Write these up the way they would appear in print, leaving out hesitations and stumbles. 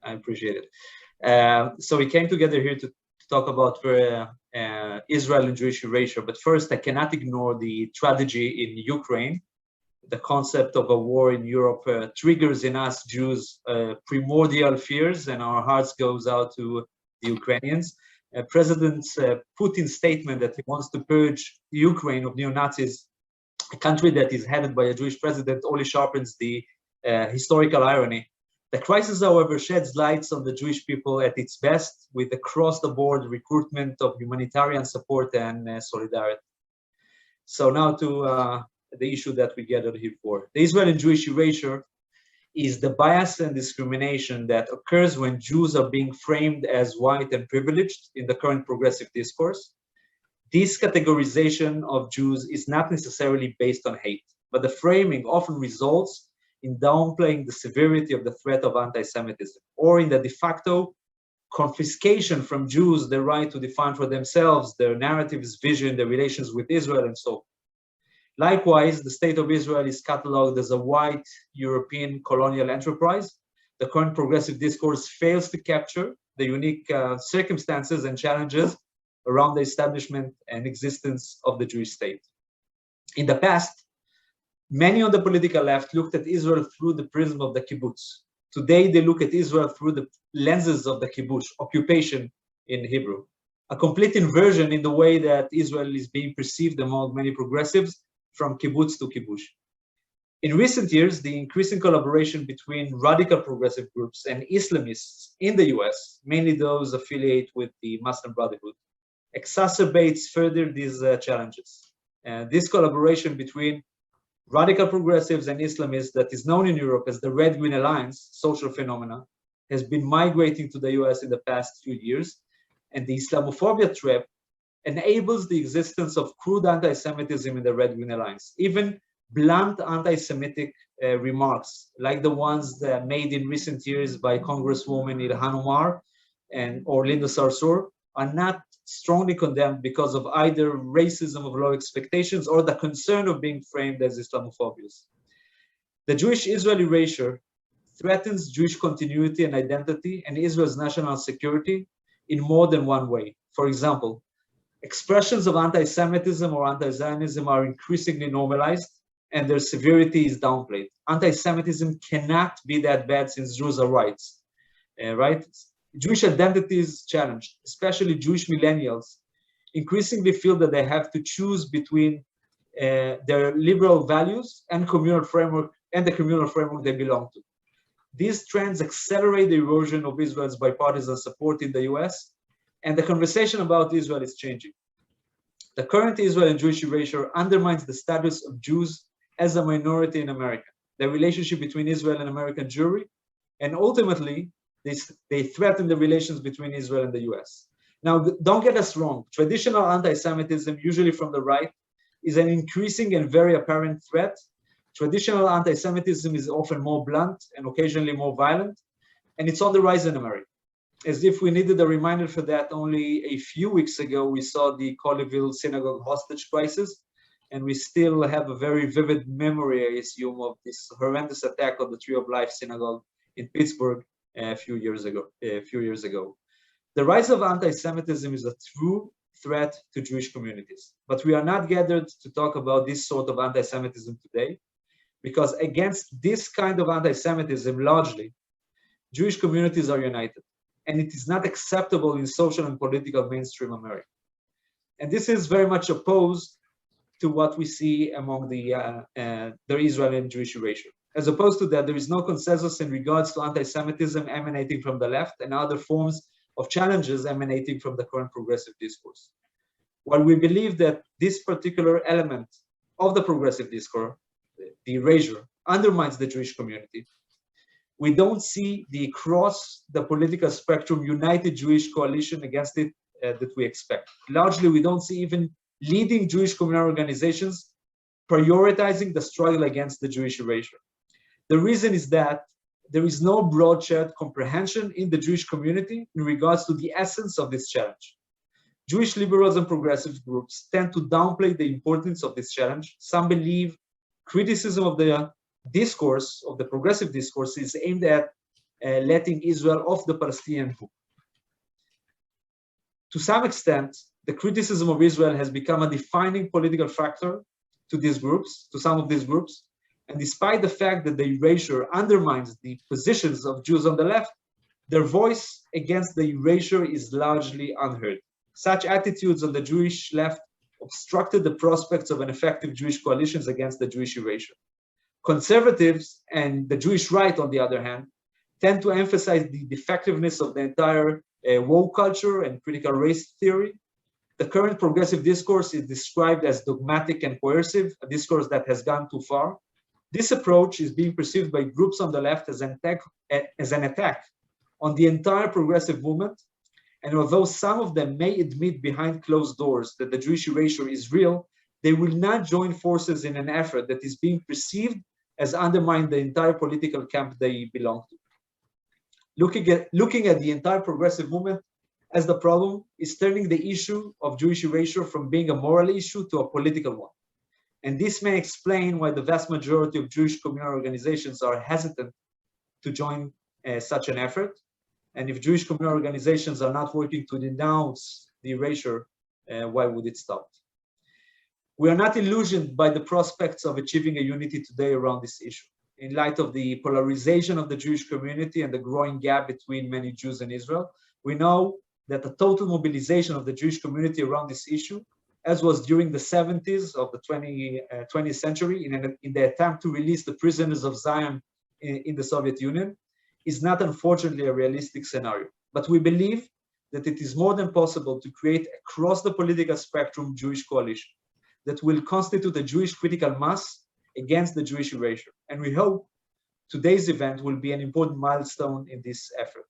I appreciate it. So we came together here to talk about Israel and Jewish erasure. But first, I cannot ignore the tragedy in Ukraine. The concept of a war in Europe triggers in us Jews primordial fears, and our hearts goes out to the Ukrainians. President Putin's statement that he wants to purge Ukraine of neo-Nazis, a country that is headed by a Jewish president, only sharpens the historical irony. The crisis, however, sheds lights on the Jewish people at its best, with across-the-board recruitment of humanitarian support and solidarity. So now to the issue that we gathered here for. The Israeli Jewish erasure is the bias and discrimination that occurs when Jews are being framed as white and privileged in the current progressive discourse. This categorization of Jews is not necessarily based on hate, but the framing often results in downplaying the severity of the threat of anti-Semitism, or in the de facto confiscation from Jews the right to define for themselves their narratives, vision, their relations with Israel, and so on. Likewise, the state of Israel is catalogued as a white European colonial enterprise. The current progressive discourse fails to capture the unique circumstances and challenges around the establishment and existence of the Jewish state. In the past, many on the political left looked at Israel through the prism of the kibbutz. Today, they look at Israel through the lenses of the kibbutz, occupation in Hebrew. A complete inversion in the way that Israel is being perceived among many progressives, from kibbutz to kibush. In recent years, the increasing collaboration between radical progressive groups and Islamists in the US, mainly those affiliated with the Muslim Brotherhood, exacerbates further these challenges. This collaboration between radical progressives and Islamists that is known in Europe as the Red-Green Alliance social phenomena has been migrating to the US in the past few years, and the Islamophobia trap enables the existence of crude anti-Semitism in the Red-Green Alliance. Even blunt anti-Semitic remarks, like the ones that made in recent years by Congresswoman Ilhan Omar or Linda Sarsour, are not strongly condemned because of either racism of low expectations or the concern of being framed as Islamophobias. The Jewish-Israeli erasure threatens Jewish continuity and identity and Israel's national security in more than one way. For example, expressions of anti-Semitism or anti-Zionism are increasingly normalized and their severity is downplayed. Anti-Semitism cannot be that bad since Jews are whites, right? Jewish identity is challenged, especially Jewish millennials increasingly feel that they have to choose between their liberal values and communal framework and the communal framework they belong to. These trends accelerate the erosion of Israel's bipartisan support in the US, and the conversation about Israel is changing. The current Israeli Jewish erasure undermines the status of Jews as a minority in America, the relationship between Israel and American Jewry, and ultimately, they threaten the relations between Israel and the US. Now, don't get us wrong, traditional anti-Semitism, usually from the right, is an increasing and very apparent threat. Traditional anti-Semitism is often more blunt and occasionally more violent, and it's on the rise in America. As if we needed a reminder for that, only a few weeks ago, we saw the Colleyville synagogue hostage crisis, and we still have a very vivid memory, I assume, of this horrendous attack on the Tree of Life synagogue in Pittsburgh a few years ago. The rise of anti-Semitism is a true threat to Jewish communities, but we are not gathered to talk about this sort of anti-Semitism today, because against this kind of anti-Semitism, largely, Jewish communities are united. And it is not acceptable in social and political mainstream America. And this is very much opposed to what we see among the Israeli and Jewish erasure. As opposed to that, there is no consensus in regards to anti-Semitism emanating from the left and other forms of challenges emanating from the current progressive discourse. While we believe that this particular element of the progressive discourse, the erasure, undermines the Jewish community, we don't see the across the political spectrum united Jewish coalition against it that we expect. Largely, we don't see even leading Jewish communal organizations prioritizing the struggle against the Jewish erasure. The reason is that there is no broad shared comprehension in the Jewish community in regards to the essence of this challenge. Jewish liberals and progressive groups tend to downplay the importance of this challenge. Some believe criticism of the discourse, of the progressive discourse, is aimed at letting Israel off the Palestinian hook. To some extent, the criticism of Israel has become a defining political factor to some of these groups, and despite the fact that the erasure undermines the positions of Jews on the left, their voice against the erasure is largely unheard. Such attitudes on the Jewish left obstructed the prospects of an effective Jewish coalition against the Jewish erasure. Conservatives and the Jewish right, on the other hand, tend to emphasize the defectiveness of the entire woke culture and critical race theory. The current progressive discourse is described as dogmatic and coercive, a discourse that has gone too far. This approach is being perceived by groups on the left as an attack on the entire progressive movement. And although some of them may admit behind closed doors that the Jewish erasure is real, they will not join forces in an effort that is being perceived as undermining the entire political camp they belong to. Looking at the entire progressive movement as the problem is turning the issue of Jewish erasure from being a moral issue to a political one. And this may explain why the vast majority of Jewish communal organizations are hesitant to join such an effort. And if Jewish communal organizations are not working to denounce the erasure, why would it stop? We are not illusioned by the prospects of achieving a unity today around this issue. In light of the polarization of the Jewish community and the growing gap between many Jews and Israel, we know that the total mobilization of the Jewish community around this issue, as was during the 70s of the 20th century in the attempt to release the prisoners of Zion in the Soviet Union, is not unfortunately a realistic scenario. But we believe that it is more than possible to create across the political spectrum Jewish coalition that will constitute a Jewish critical mass against the Jewish erasure. And we hope today's event will be an important milestone in this effort.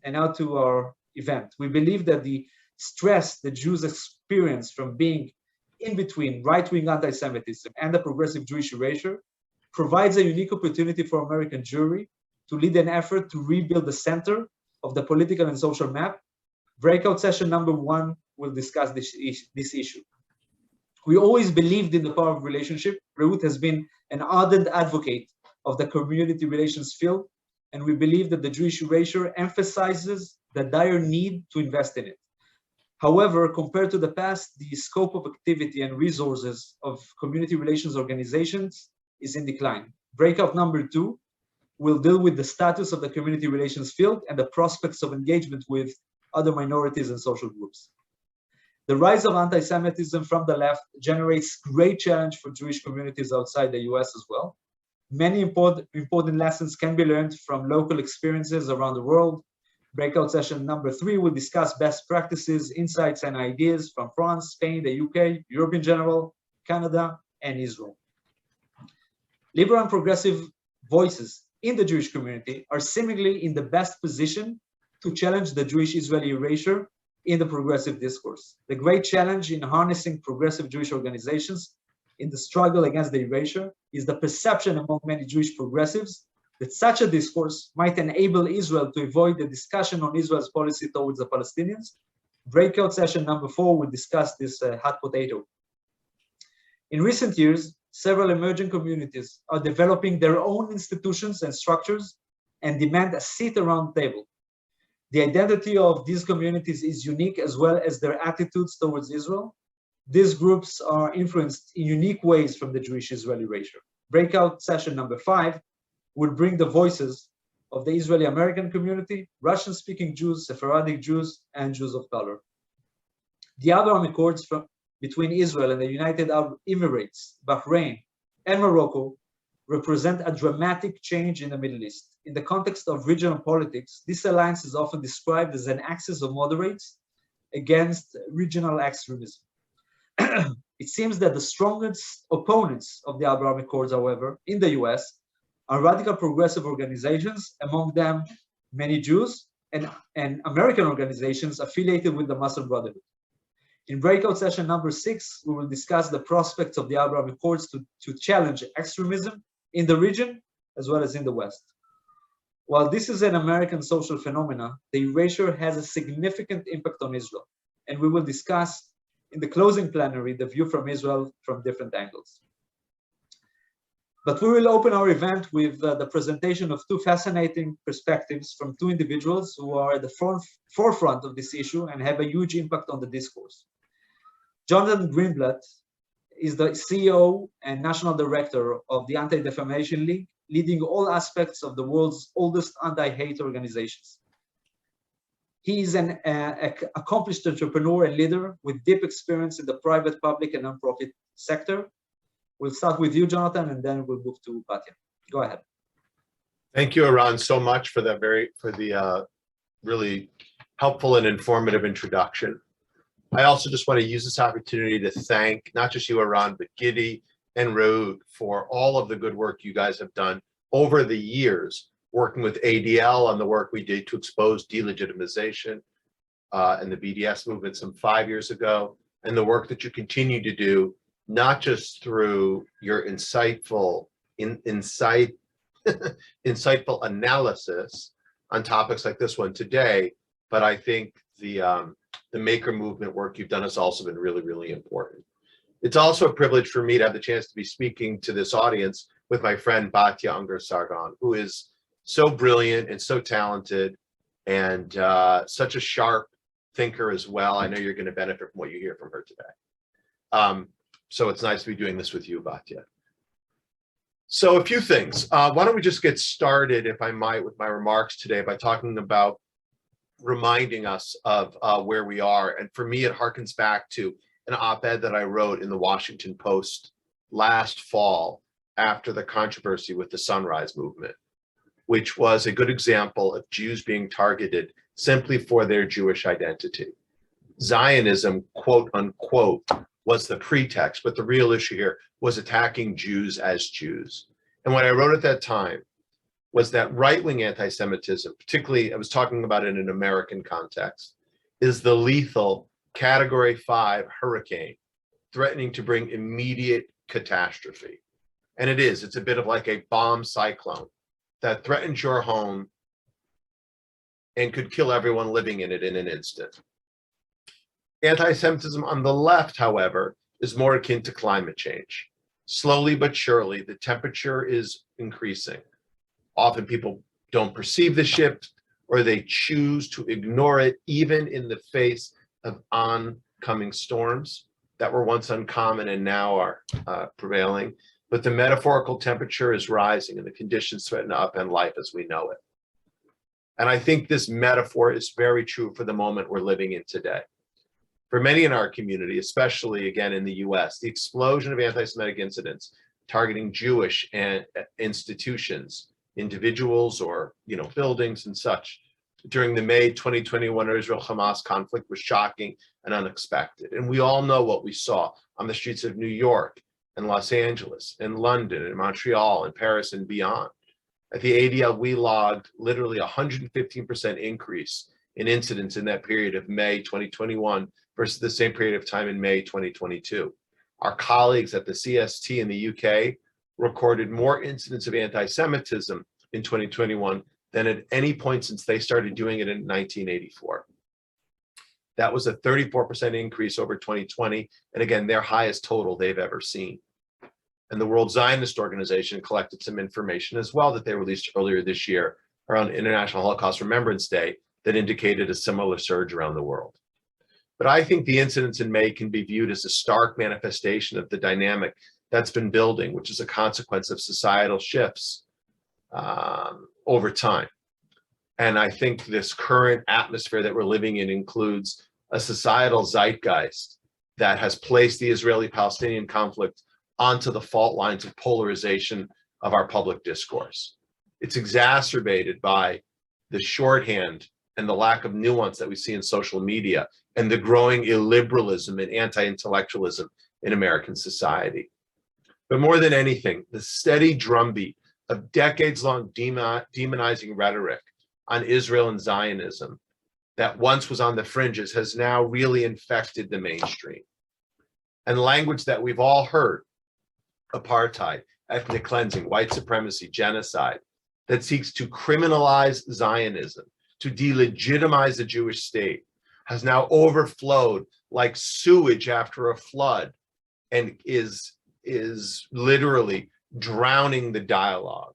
And now to our event. We believe that the stress that Jews experience from being in between right-wing anti-Semitism and the progressive Jewish erasure provides a unique opportunity for American Jewry to lead an effort to rebuild the center of the political and social map. Breakout session number 1 will discuss this issue. We always believed in the power of relationship. Reut has been an ardent advocate of the community relations field, and we believe that the Jewish erasure emphasizes the dire need to invest in it. However, compared to the past, the scope of activity and resources of community relations organizations is in decline. Breakout number 2 will deal with the status of the community relations field and the prospects of engagement with other minorities and social groups. The rise of anti-Semitism from the left generates great challenge for Jewish communities outside the US as well. Many important lessons can be learned from local experiences around the world. Breakout session number 3 will discuss best practices, insights, and ideas from France, Spain, the UK, Europe in general, Canada, and Israel. Liberal and progressive voices in the Jewish community are seemingly in the best position to challenge the Jewish-Israeli erasure in the progressive discourse. The great challenge in harnessing progressive Jewish organizations in the struggle against the erasure is the perception among many Jewish progressives that such a discourse might enable Israel to avoid the discussion on Israel's policy towards the Palestinians. Breakout session number 4 will discuss this hot potato. In recent years, several emerging communities are developing their own institutions and structures and demand a seat around the table. The identity of these communities is unique as well as their attitudes towards Israel. These groups are influenced in unique ways from the Jewish-Israeli erasure. Breakout session number 5 will bring the voices of the Israeli American community, Russian-speaking Jews, Sephardic Jews, and Jews of color. The Abraham Accords between Israel and the United Arab Emirates, Bahrain, and Morocco represent a dramatic change in the Middle East. In the context of regional politics, this alliance is often described as an axis of moderates against regional extremism. It seems that the strongest opponents of the Abraham Accords, however, in the US, are radical progressive organizations, among them many Jews, and American organizations affiliated with the Muslim Brotherhood. In breakout session number 6, we will discuss the prospects of the Abraham Accords to challenge extremism in the region as well as in the West. While this is an American social phenomena, the erasure has a significant impact on Israel, and we will discuss in the closing plenary the view from Israel from different angles. But we will open our event with the presentation of two fascinating perspectives from two individuals who are at the forefront of this issue and have a huge impact on the discourse. Jonathan Greenblatt is the CEO and National Director of the Anti-Defamation League, leading all aspects of the world's oldest anti-hate organizations. He is an accomplished entrepreneur and leader with deep experience in the private, public, and nonprofit sector. We'll start with you, Jonathan, and then we'll move to Batya. Go ahead. Thank you, Eran, so much for that really helpful and informative introduction. I also just want to use this opportunity to thank not just you, Eran, but Giddy and Reut for all of the good work you guys have done over the years, working with ADL on the work we did to expose delegitimization and the BDS movement some 5 years ago, and the work that you continue to do, not just through your insightful analysis on topics like this one today, but I think the maker movement work you've done has also been really, really important. It's also a privilege for me to have the chance to be speaking to this audience with my friend Batya Ungar-Sargon, who is so brilliant and so talented and such a sharp thinker as well. I know you're going to benefit from what you hear from her today. So it's nice to be doing this with you, Batya. So a few things. Why don't we just get started, if I might, with my remarks today by talking about reminding us of where we are. And for me, it harkens back to an op-ed that I wrote in the Washington Post last fall after the controversy with the Sunrise Movement, which was a good example of Jews being targeted simply for their Jewish identity. Zionism, quote unquote, was the pretext, but the real issue here was attacking Jews as Jews. And what I wrote at that time was that right-wing anti-Semitism, particularly, I was talking about it in an American context, is the lethal Category 5 hurricane threatening to bring immediate catastrophe. And it is, it's a bit of like a bomb cyclone that threatens your home and could kill everyone living in it in an instant. Anti-Semitism on the left, however, is more akin to climate change. Slowly but surely, the temperature is increasing. Often people don't perceive the shift, or they choose to ignore it, even in the face of oncoming storms that were once uncommon and now are prevailing. But the metaphorical temperature is rising, and the conditions threaten to upend life as we know it. And I think this metaphor is very true for the moment we're living in today. For many in our community, especially again in the US, the explosion of anti-Semitic incidents targeting Jewish institutions, individuals or buildings and such during the May 2021 Israel-Hamas conflict was shocking and unexpected. And we all know what we saw on the streets of New York and Los Angeles and London and Montreal and Paris and beyond. At the ADL, we logged literally 115% increase in incidents in that period of May 2021 versus the same period of time in May 2022. Our colleagues at the CST in the UK recorded more incidents of anti-Semitism in 2021 than at any point since they started doing it in 1984. That was a 34% increase over 2020, and again, their highest total they've ever seen. And the World Zionist Organization collected some information as well that they released earlier this year around International Holocaust Remembrance Day that indicated a similar surge around the world. But I think the incidents in May can be viewed as a stark manifestation of the dynamic that's been building, which is a consequence of societal shifts over time. And I think this current atmosphere that we're living in includes a societal zeitgeist that has placed the Israeli-Palestinian conflict onto the fault lines of polarization of our public discourse. It's exacerbated by the shorthand and the lack of nuance that we see in social media and the growing illiberalism and anti-intellectualism in American society. But more than anything, the steady drumbeat of decades-long demonizing rhetoric on Israel and Zionism that once was on the fringes has now really infected the mainstream. And language that we've all heard, apartheid, ethnic cleansing, white supremacy, genocide, that seeks to criminalize Zionism, to delegitimize the Jewish state, has now overflowed like sewage after a flood and is literally drowning the dialogue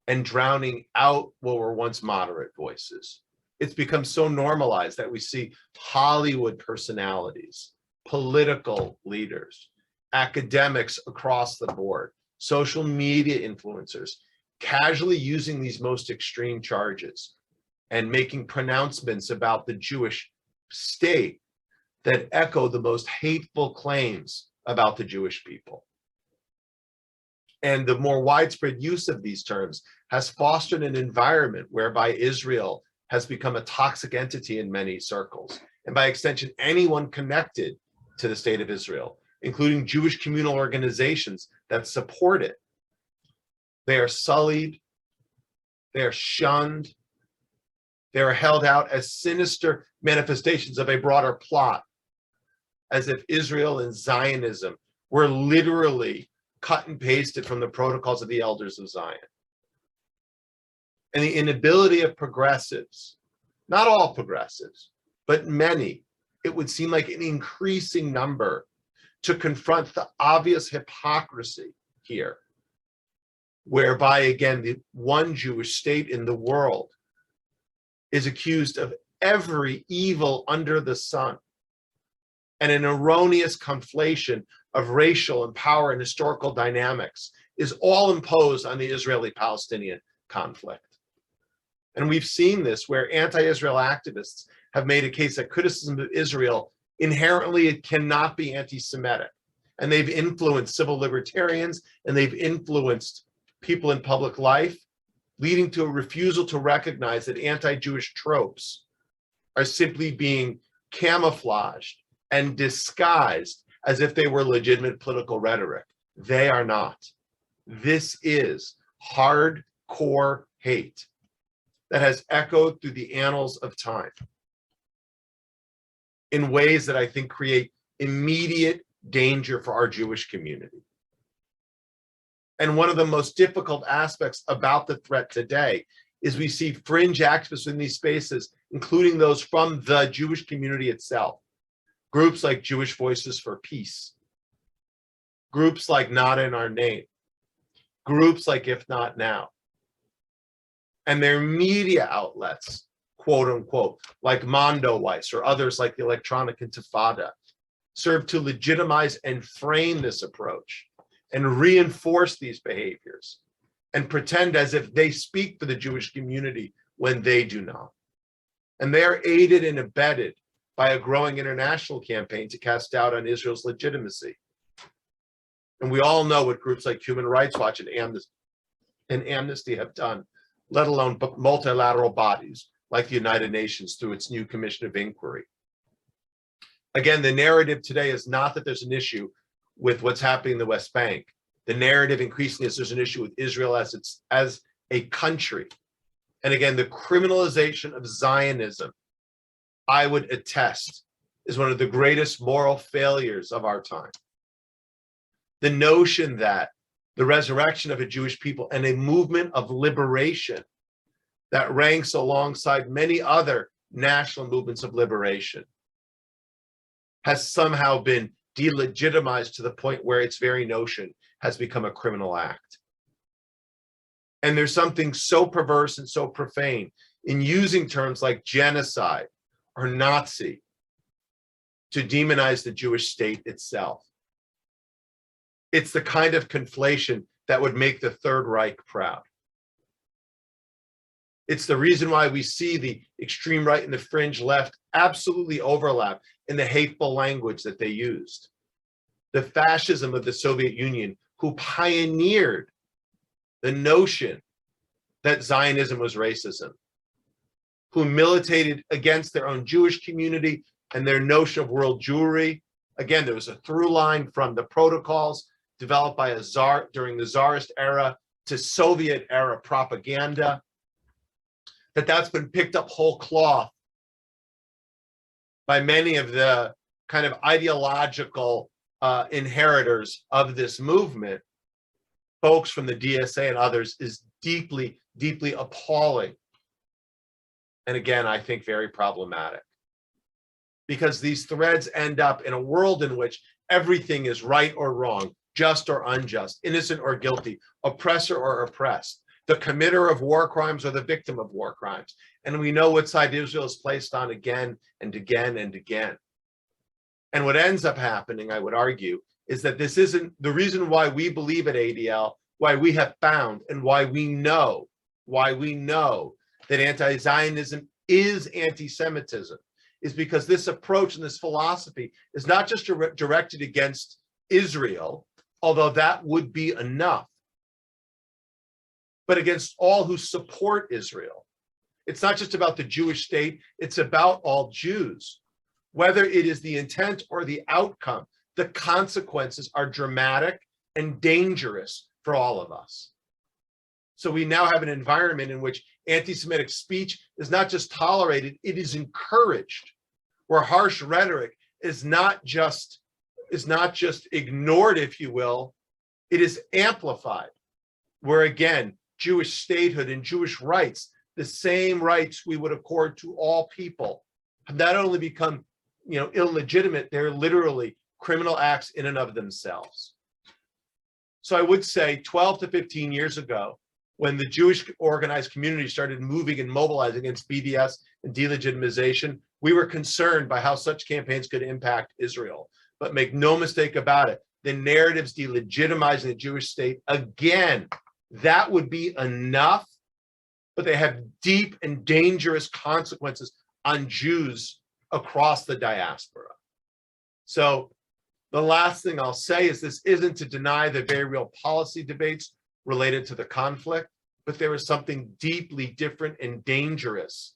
and drowning out what were once moderate voices. It's become so normalized that we see Hollywood personalities, political leaders, academics across the board, social media influencers, casually using these most extreme charges and making pronouncements about the Jewish state that echo the most hateful claims about the Jewish people. And the more widespread use of these terms has fostered an environment whereby Israel has become a toxic entity in many circles, and by extension, anyone connected to the state of Israel, including Jewish communal organizations that support it. They are sullied, they are shunned, they are held out as sinister manifestations of a broader plot, as if Israel and Zionism were literally cut and pasted from the protocols of the elders of Zion. And the inability of progressives, not all progressives, but many, it would seem like an increasing number, to confront the obvious hypocrisy here, whereby, again, the one Jewish state in the world is accused of every evil under the sun, and an erroneous conflation of racial and power and historical dynamics is all imposed on the Israeli-Palestinian conflict. And we've seen this where anti-Israel activists have made a case that criticism of Israel inherently it cannot be anti-Semitic. And they've influenced civil libertarians and they've influenced people in public life, leading to a refusal to recognize that anti-Jewish tropes are simply being camouflaged and disguised as if they were legitimate political rhetoric. They are not. This is hardcore hate that has echoed through the annals of time in ways that I think create immediate danger for our Jewish community. And one of the most difficult aspects about the threat today is we see fringe activists in these spaces, including those from the Jewish community itself. Groups like Jewish Voices for Peace, groups like Not in Our Name, groups like If Not Now, and their media outlets, quote unquote, like Mondoweiss or others like the Electronic Intifada, serve to legitimize and frame this approach and reinforce these behaviors and pretend as if they speak for the Jewish community when they do not. And they are aided and abetted by a growing international campaign to cast doubt on Israel's legitimacy. And we all know what groups like Human Rights Watch and Amnesty have done, let alone multilateral bodies like the United Nations through its new Commission of Inquiry. Again, the narrative today is not that there's an issue with what's happening in the West Bank. The narrative increasingly is there's an issue with Israel as a country. And again, the criminalization of Zionism, I would attest, is one of the greatest moral failures of our time. The notion that the resurrection of a Jewish people and a movement of liberation that ranks alongside many other national movements of liberation has somehow been delegitimized to the point where its very notion has become a criminal act. And there's something so perverse and so profane in using terms like genocide or Nazi to demonize the Jewish state itself. It's the kind of conflation that would make the Third Reich proud. It's the reason why we see the extreme right and the fringe left absolutely overlap in the hateful language that they used. The fascism of the Soviet Union, who pioneered the notion that Zionism was racism, who militated against their own Jewish community and their notion of world Jewry. Again, there was a through line from the protocols developed by a czar during the Tsarist era to Soviet era propaganda, that's been picked up whole cloth by many of the kind of ideological inheritors of this movement, folks from the DSA and others, is deeply, deeply appalling. And again, I think very problematic. Because these threads end up in a world in which everything is right or wrong, just or unjust, innocent or guilty, oppressor or oppressed, the committer of war crimes or the victim of war crimes. And we know what side Israel is placed on again and again and again. And what ends up happening, I would argue, is that this isn't the reason why we believe at ADL, why we have found and why we know that anti-Zionism is anti-Semitism, is because this approach and this philosophy is not just directed against Israel, although that would be enough, but against all who support Israel. It's not just about the Jewish state, it's about all Jews. Whether it is the intent or the outcome, the consequences are dramatic and dangerous for all of us. So we now have an environment in which anti-Semitic speech is not just tolerated, it is encouraged, where harsh rhetoric is not just ignored, if you will, it is amplified, where again, Jewish statehood and Jewish rights, the same rights we would accord to all people, have not only become illegitimate, they're literally criminal acts in and of themselves. So I would say 12 to 15 years ago, when the Jewish organized community started moving and mobilizing against BDS and delegitimization, we were concerned by how such campaigns could impact Israel. But make no mistake about it, the narratives delegitimizing the Jewish state, again, that would be enough, but they have deep and dangerous consequences on Jews across the diaspora. So the last thing I'll say is this isn't to deny the very real policy debates related to the conflict, but there is something deeply different and dangerous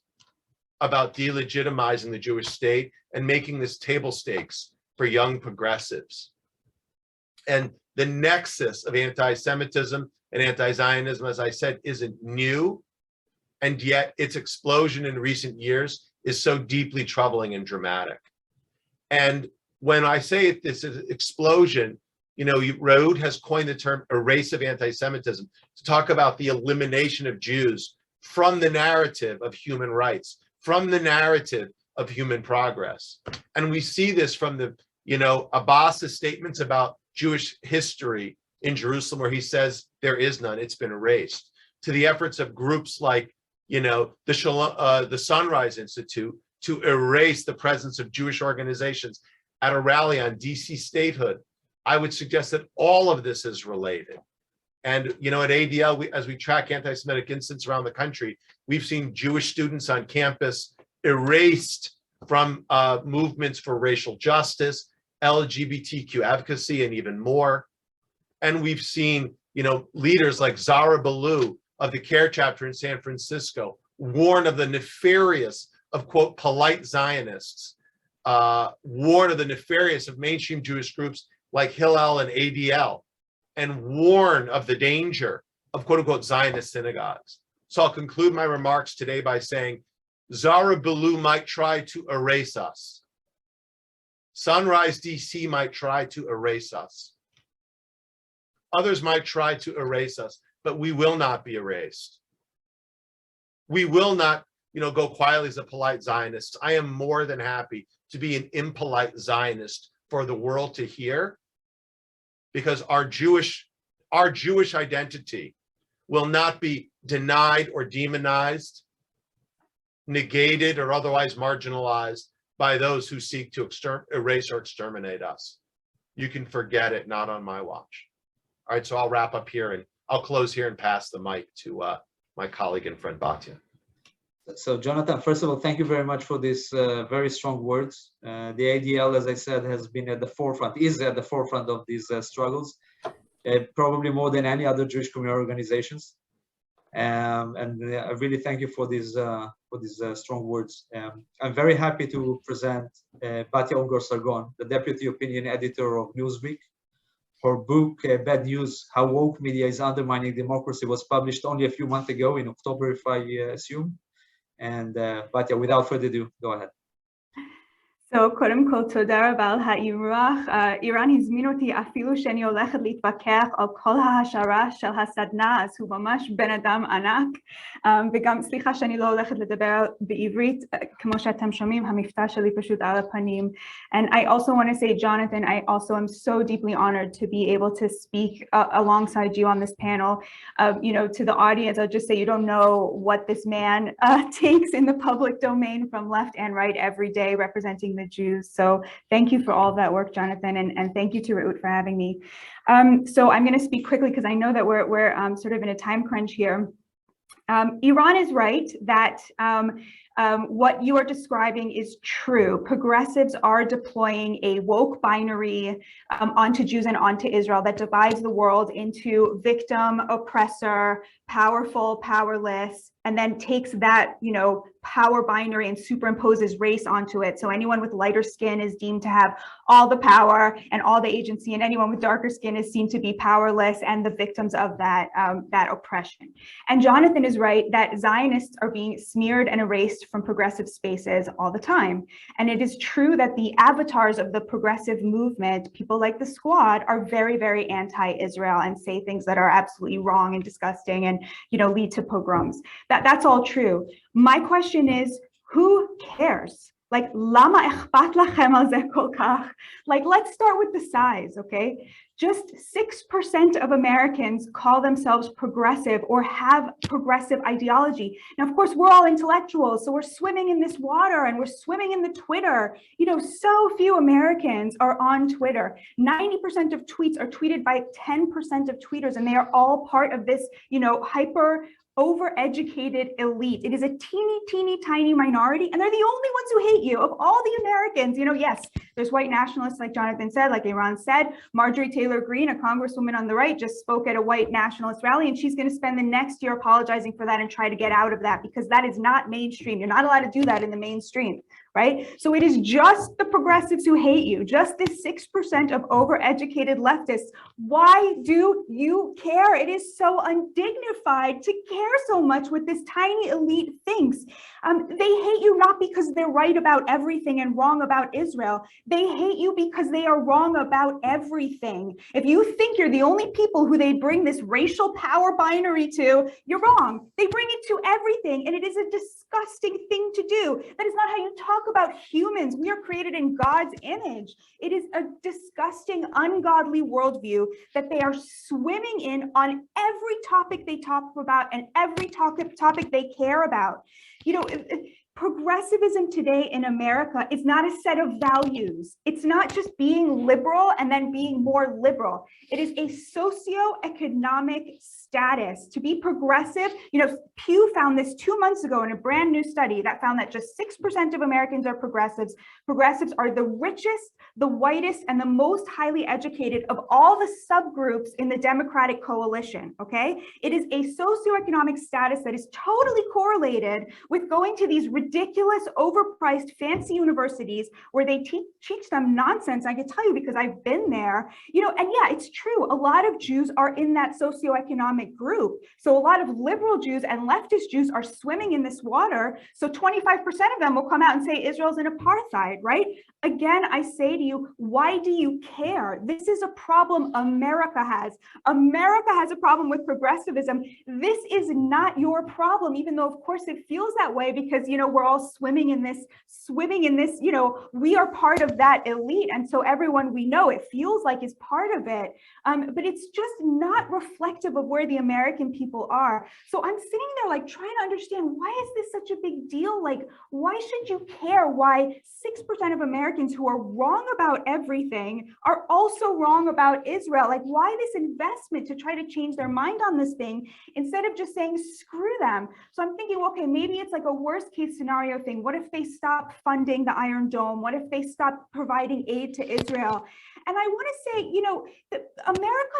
about delegitimizing the Jewish state and making this table stakes for young progressives. And the nexus of anti-Semitism and anti-Zionism, as I said, isn't new, and yet its explosion in recent years is so deeply troubling and dramatic. And when I say this is explosion, Reut has coined the term erasure anti-Semitism to talk about the elimination of Jews from the narrative of human rights, from the narrative of human progress. And we see this from the, Abbas's statements about Jewish history in Jerusalem, where he says there is none, it's been erased, to the efforts of groups like, the Sunrise Institute to erase the presence of Jewish organizations at a rally on DC statehood. I would suggest that all of this is related. And, at ADL, as we track anti-Semitic incidents around the country, we've seen Jewish students on campus erased from movements for racial justice, LGBTQ advocacy, and even more. And we've seen, leaders like Zara Ballou of the CARE chapter in San Francisco warn of the nefarious of, quote, polite Zionists, warn of the nefarious of mainstream Jewish groups like Hillel and ADL, and warn of the danger of, quote unquote, Zionist synagogues. So I'll conclude my remarks today by saying Zara Ballou might try to erase us. Sunrise DC might try to erase us. Others might try to erase us, but we will not be erased. We will not, go quietly as a polite Zionist. I am more than happy to be an impolite Zionist for the world to hear, because our Jewish identity will not be denied or demonized, negated or otherwise marginalized by those who seek to erase or exterminate us. You can forget it, not on my watch. All right, so I'll wrap up here and I'll close here and pass the mic to my colleague and friend Batya. So Jonathan, first of all, thank you very much for these very strong words. The ADL, as I said, has been at the forefront, is at the forefront of these struggles, probably more than any other Jewish community organizations. And I really thank you for these strong words. I'm very happy to present Batya Ungar-Sargon, the Deputy Opinion Editor of Newsweek. Her book, Bad News, How Woke Media is Undermining Democracy, was published only a few months ago in October, if I assume. And Batya, without further ado, go ahead. So, קודם כל, תודה רבה על האירוח. אירן הזמין אותי אפילו שאני הולכת להתווכח על כל ההשערה של הסדנה, אז הוא ממש בן אדם ענק. וגם סליחה שאני לא הולכת לדבר בעברית, כמו שאתם שומעים, המבטא שלי פשוט על הפנים. And I also want to say, Jonathan, I also am so deeply honored to be able to speak alongside you on this panel. You know, to the audience, I'll just say you don't know what this man takes in the public domain from left and right every day, representing the Jews. So thank you for all of that work, Jonathan, and thank you to Reut for having me. So I'm going to speak quickly because I know that we're sort of in a time crunch here. Iran is right that what you are describing is true. Progressives are deploying a woke binary onto Jews and onto Israel that divides the world into victim, oppressor, powerful, powerless, and then takes that, you know, power binary and superimposes race onto it. So anyone with lighter skin is deemed to have all the power and all the agency, and anyone with darker skin is seen to be powerless and the victims of that, that oppression. And Jonathan is right that Zionists are being smeared and erased from progressive spaces all the time. And it is true that the avatars of the progressive movement, people like the Squad, are very, very anti-Israel and say things that are absolutely wrong and disgusting and, you know, lead to pogroms. That's all true. My question is, who cares? Like, lama echpat lachem al ze kol kach? Like, let's start with the size, okay? Just 6% of Americans call themselves progressive or have progressive ideology. Now, of course, we're all intellectuals, so we're swimming in this water and we're swimming in the Twitter. You know, so few Americans are on Twitter. 90% of tweets are tweeted by 10% of tweeters, and they are all part of this, you know, hyper overeducated elite. It is a teeny, teeny, tiny minority, and they're the only ones who hate you. Of all the Americans, you know, yes, there's white nationalists, like Jonathan said, like Iran said. Marjorie Taylor Greene, a congresswoman on the right, just spoke at a white nationalist rally, and she's going to spend the next year apologizing for that and try to get out of that, because that is not mainstream. You're not allowed to do that in the mainstream, right? So it is just the progressives who hate you, just this 6% of overeducated leftists. Why do you care? It is so undignified to care so much what this tiny elite thinks. They hate you not because they're right about everything and wrong about Israel. They hate you because they are wrong about everything. If you think you're the only people who they bring this racial power binary to, you're wrong. They bring it to everything, and it is a disgusting thing to do. That is not how you talk about humans. We are created in God's image. It is a disgusting, ungodly worldview that they are swimming in on every topic they talk about and every topic they care about. You know, progressivism today in America is not a set of values. It's not just being liberal and then being more liberal. It is a socioeconomic status. To be progressive, you know, Pew found this 2 months ago in a brand new study that found that just 6% of Americans are progressives. Progressives are the richest, the whitest, and the most highly educated of all the subgroups in the Democratic coalition, okay? It is a socioeconomic status that is totally correlated with going to these ridiculous, overpriced, fancy universities where they teach them nonsense. I can tell you because I've been there, you know, and yeah, it's true. A lot of Jews are in that socioeconomic group. So a lot of liberal Jews and leftist Jews are swimming in this water. So 25% of them will come out and say Israel's an apartheid, right? Again, I say to you, why do you care? This is a problem America has. America has a problem with progressivism. This is not your problem, even though, of course, it feels that way because, you know, we're all swimming in this, you know, we are part of that elite. And so everyone we know, it feels like is part of it. But it's just not reflective of where the American people are. So I'm sitting there like trying to understand, why is this such a big deal? Like, why should you care why 6% of Americans who are wrong about everything are also wrong about Israel? Like, why this investment to try to change their mind on this thing instead of just saying, screw them? So I'm thinking, okay, maybe it's like a worst case scenario thing. What if they stop funding the Iron Dome? What if they stop providing aid to Israel? And I want to say, you know, America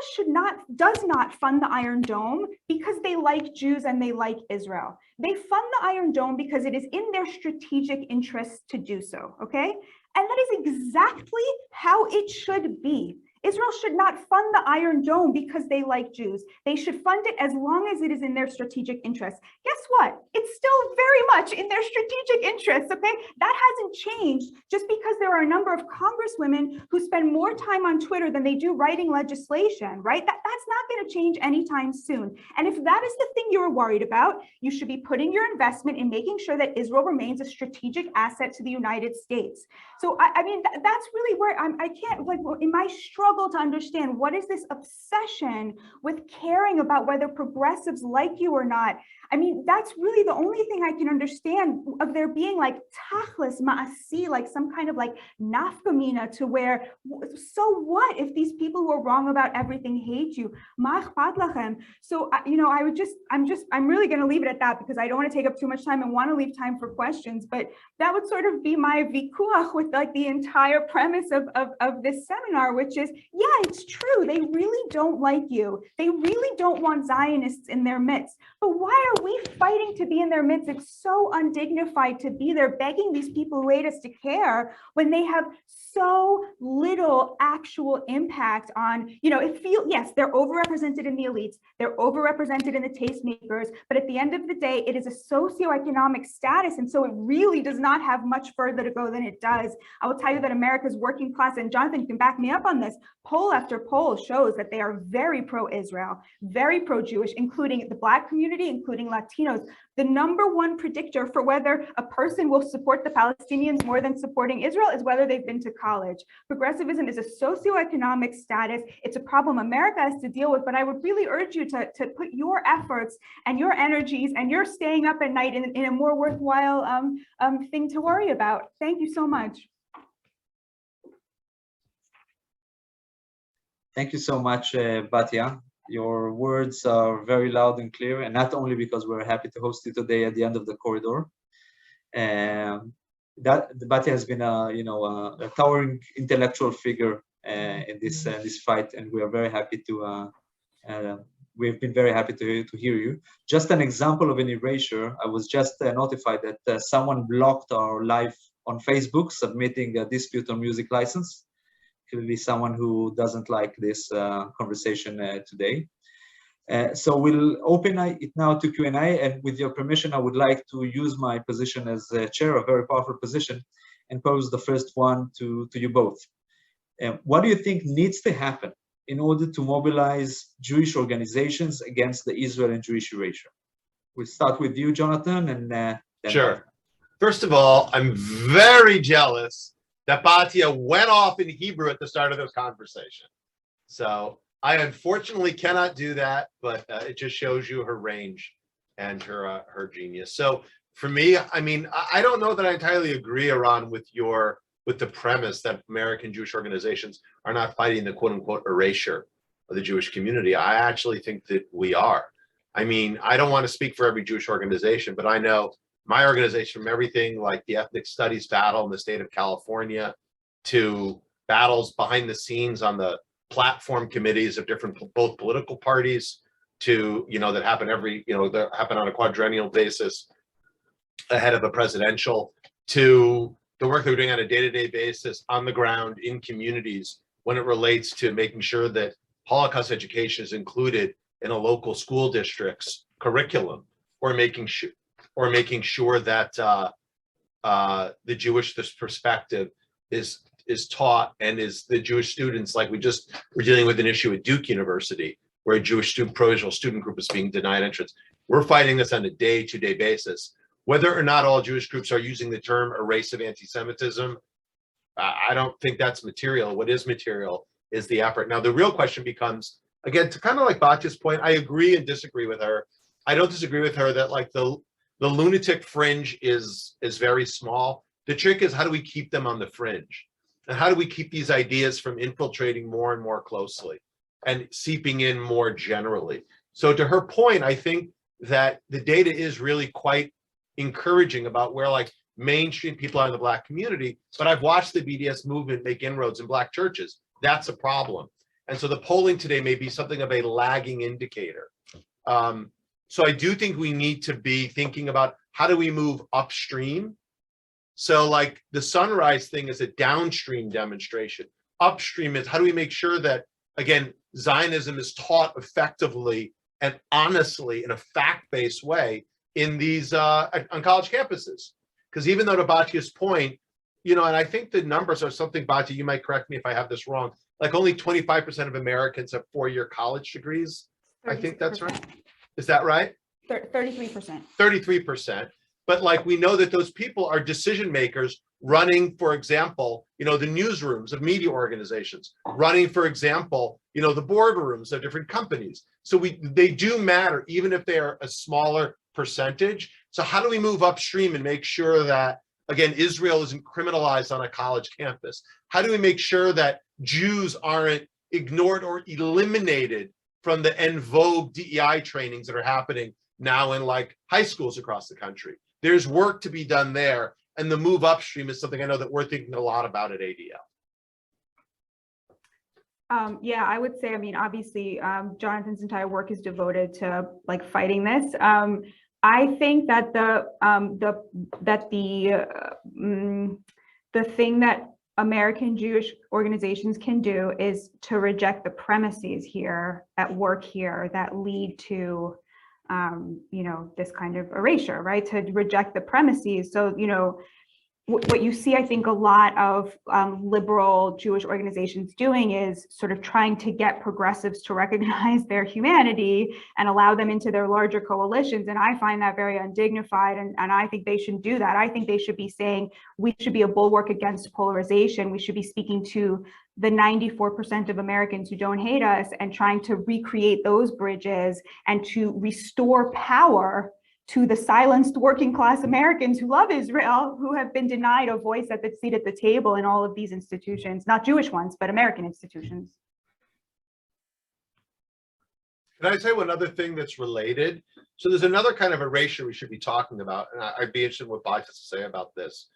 does not fund the Iron Dome because they like Jews and they like Israel. They fund the Iron Dome because it is in their strategic interest to do so, okay? And that is exactly how it should be. Israel should not fund the Iron Dome because they like Jews. They should fund it as long as it is in their strategic interest. Guess what? it's still very much in their strategic interests, okay? That hasn't changed just because there are a number of congresswomen who spend more time on Twitter than they do writing legislation, right? That's not going to change anytime soon. And if that is the thing you were worried about, you should be putting your investment in making sure that Israel remains a strategic asset to the United States. So, I mean, that's really where I can't, like, in my struggle to understand what is this obsession with caring about whether progressives like you or not. I mean, that's really the only thing I can understand of there being like tachlis ma'asi, like some kind of like nafkamina to where, so what if these people who are wrong about everything hate you? Ma akhpat lachem. So, you know, I'm really going to leave it at that because I don't want to take up too much time and want to leave time for questions, but that would sort of be my vikuach with like the entire premise of this seminar, which is, yeah, it's true. They really don't like you. They really don't want Zionists in their midst. But why are we fighting to be in their midst? It's so undignified to be there begging these people who hate us to care when they have so little actual impact on, you know, yes, they're overrepresented in the elites, they're overrepresented in the tastemakers, but at the end of the day, it is a socioeconomic status. And so it really does not have much further to go than it does. I will tell you that America's working class, and Jonathan, you can back me up on this, poll after poll shows that they are very pro-Israel, very pro-Jewish, including the Black community, including Latinos. The number one predictor for whether a person will support the Palestinians more than supporting Israel is whether they've been to college. Progressivism is a socioeconomic status. It's a problem America has to deal with, but I would really urge you to put your efforts and your energies and your staying up at night in a more worthwhile thing to worry about. Thank you so much. Thank you so much, Batya. Your words are very loud and clear, and not only because we're happy to host you today at the end of the corridor. Batya has been a towering intellectual figure in this fight, and we are very happy to. We've been very happy to hear you. Just an example of an erasure. I was just notified that someone blocked our live on Facebook, submitting a dispute on music license. Clearly someone who doesn't like this conversation today. So we'll open it now to Q&A, and with your permission, I would like to use my position as chair, a very powerful position, and pose the first one to you both. What do you think needs to happen in order to mobilize Jewish organizations against the Israel and Jewish erasure? We'll start with you, Jonathan, and then sure. First of all, I'm very jealous that Batya went off in Hebrew at the start of this conversation. So I unfortunately cannot do that, but it just shows you her range and her genius. So for me, I mean, I don't know that I entirely agree, Eran, with the premise that American Jewish organizations are not fighting the quote unquote erasure of the Jewish community. I actually think that we are. I mean, I don't want to speak for every Jewish organization, but I know my organization, from everything like the ethnic studies battle in the state of California to battles behind the scenes on the platform committees of both political parties to, that happen that happen on a quadrennial basis ahead of a presidential, to the work that we're doing on a day-to-day basis on the ground in communities when it relates to making sure that Holocaust education is included in a local school district's curriculum, or making sure that the Jewish perspective is taught, and is the Jewish students, like we're dealing with an issue at Duke University where a Jewish pro-Israel student group is being denied entrance. We're fighting this on a day-to-day basis. Whether or not all Jewish groups are using the term erase of anti-Semitism, I don't think that's material. What is material is the effort. Now, the real question becomes, again, to kind of like Batya's point, I agree and disagree with her. I don't disagree with her that like the lunatic fringe is very small. The trick is, how do we keep them on the fringe? And how do we keep these ideas from infiltrating more and more closely and seeping in more generally? So to her point, I think that the data is really quite encouraging about where like mainstream people are in the Black community, but I've watched the BDS movement make inroads in Black churches. That's a problem. And so the polling today may be something of a lagging indicator. So I do think we need to be thinking about, how do we move upstream? So like the Sunrise thing is a downstream demonstration. Upstream is, how do we make sure that, again, Zionism is taught effectively and honestly in a fact-based way in these on college campuses. Because even though to Batya's point, you know, and I think the numbers are something, Batya, you might correct me if I have this wrong, like only 25% of Americans have four-year college degrees. 36%. I think that's right. Is that right? 33%. 33%. But like we know that those people are decision makers running, for example, you know, the newsrooms of media organizations, running, for example, you know, the boardrooms of different companies. So they do matter, even if they are a smaller percentage. So how do we move upstream and make sure that, again, Israel isn't criminalized on a college campus? How do we make sure that Jews aren't ignored or eliminated from the en vogue DEI trainings that are happening now in like high schools across the country? There's work to be done there. And the move upstream is something I know that we're thinking a lot about at ADL. Yeah, I would say, I mean, obviously, Jonathan's entire work is devoted to like fighting this. I think that the thing that American Jewish organizations can do is to reject the premises here at work here that lead to, you know, this kind of erasure, right? To reject the premises. So, you know, what you see, I think, a lot of liberal Jewish organizations doing is sort of trying to get progressives to recognize their humanity and allow them into their larger coalitions. And I find that very undignified. And I think they shouldn't do that. I think they should be saying we should be a bulwark against polarization. We should be speaking to the 94% of Americans who don't hate us and trying to recreate those bridges and to restore power to the silenced working class Americans who love Israel, who have been denied a voice at the seat at the table in all of these institutions, not Jewish ones, but American institutions. Can I say one other thing that's related? So there's another kind of erasure we should be talking about, and I'd be interested in what Batya has to say about this.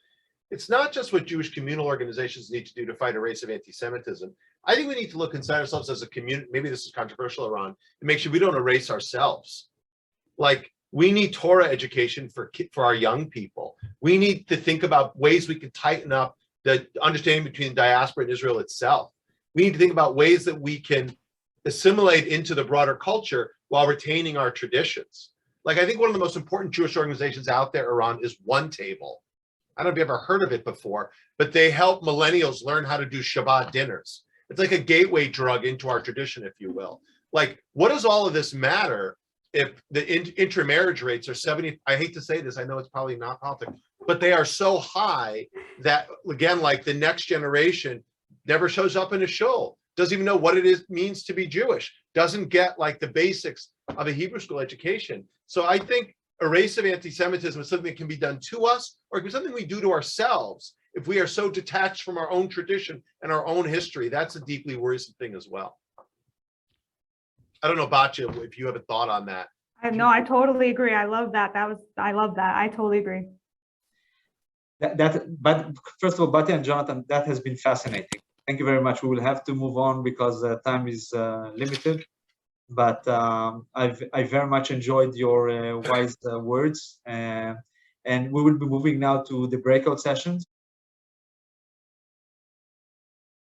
It's not just what Jewish communal organizations need to do to fight a race of anti-Semitism. I think we need to look inside ourselves as a community. Maybe this is controversial, Eran, and make sure we don't erase ourselves. Like, we need Torah education for our young people. We need to think about ways we can tighten up the understanding between diaspora and Israel itself. We need to think about ways that we can assimilate into the broader culture while retaining our traditions. Like, I think one of the most important Jewish organizations out there, Eran, is One Table. I don't know if you've ever heard of it before, but they help millennials learn how to do Shabbat dinners. It's like a gateway drug into our tradition, if you will. Like, what does all of this matter if the intermarriage rates are 70, I hate to say this, I know it's probably not politics, but they are so high that, again, like the next generation never shows up in a shul, doesn't even know what it means to be Jewish, doesn't get like the basics of a Hebrew school education. So I think erase of anti-Semitism is something that can be done to us, or it can be something we do to ourselves if we are so detached from our own tradition and our own history. That's a deeply worrisome thing as well. I don't know, Batya, if you have a thought on that. No, I totally agree. I love that. I love that. I totally agree. But first of all, Batya and Jonathan, that has been fascinating. Thank you very much. We will have to move on because time is limited. But I very much enjoyed your wise words. And we will be moving now to the breakout sessions.